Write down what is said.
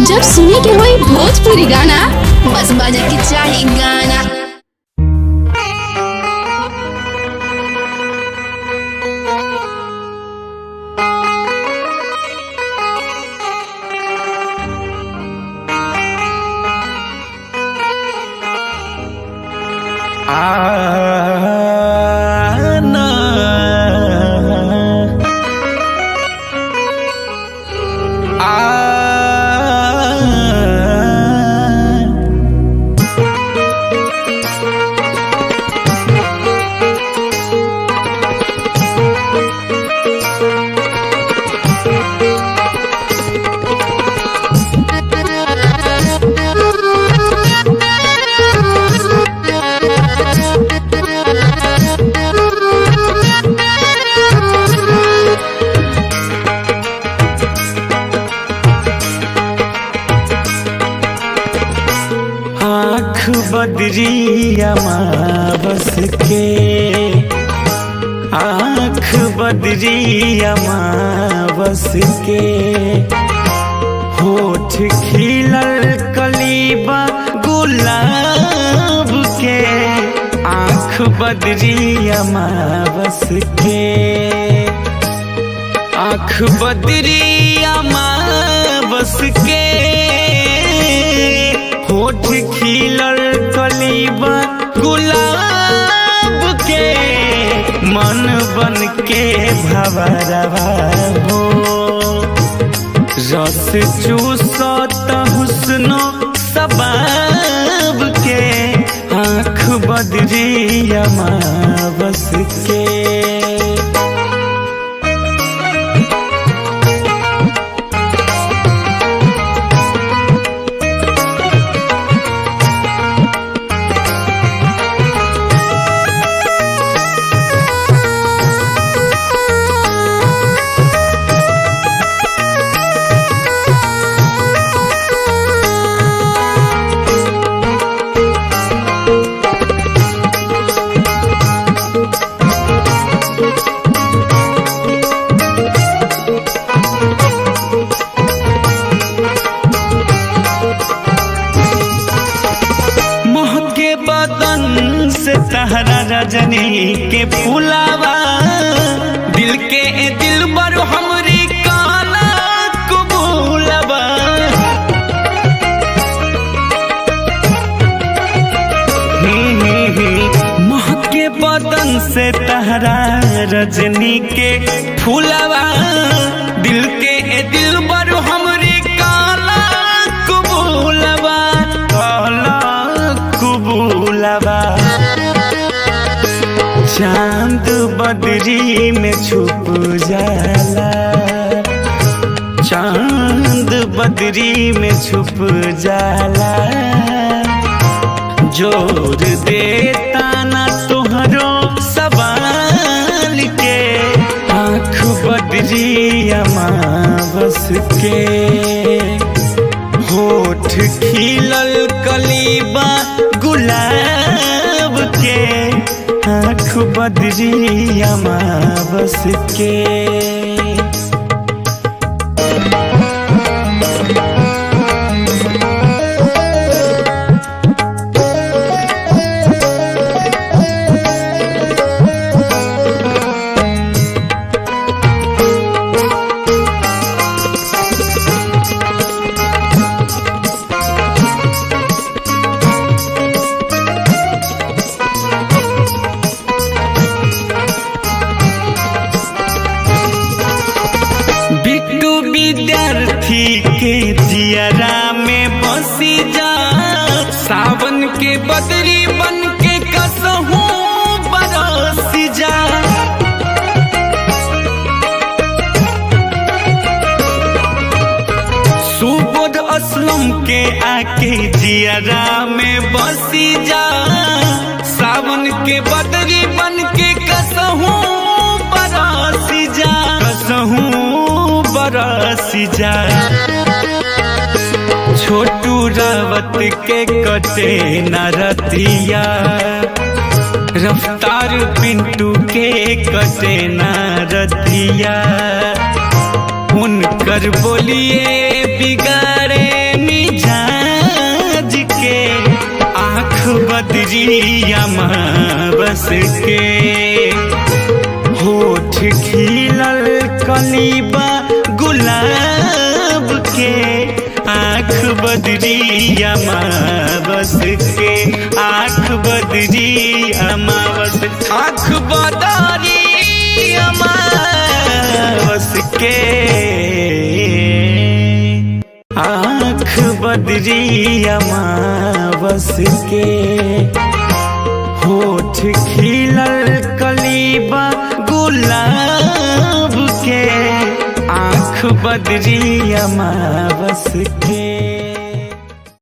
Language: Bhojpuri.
जब सुने के होई भोजपुरी गाना, बस बजे के चाही गाना। बदरी अमावस के आँख बदरी अमावस के होठ खिलल कलीबा गुलाब के आँख बदरी अमावस के आँख बदरी अमावस के होठ खिलल कलीबा गुलाब के मन बन के भंवरवा हो रस चूसत हुस्नो सबाब के आँख बदरी अमावस के। बदन से तहरा रजनी के फुलावा दिल के दिल बर हमरी काला कबूलवा महके बदन से तहरा रजनी के फुलावा दिल के दिल बर हमरी काला कबूलवा चांद बदरी में छुप जाला चांद बदरी में छुप जाला जोर देता ना तोहरो सवाल के आँख बदरी अमावस के होठ खिलल कलीबा गुलाब के आँख बदरी अमावस के। विद्यार्थी के जियरा में बसी जा सावन के बदरी बन के कसहू बरसी जा सुबोध असलम के आके जियरा में बसी जा सावन के बदरी बन के कसहू बरसी जा कसहू बरसी जा छोटू रावत के कटे न रतिया रफ्तार पिंटू के कटे न रतिया उनकर बोलिए बिगाड़े बदरी अमावस के, होठ खिलल कलीबा गुलाब के, आँख बदरी अमावस के, आँख बदरी अमावस, आँख बदरी अमावस के, आँख बदरी अमावस के, होठ खिलल कलीबा गुलाब के, आँख बदरी अमावस के।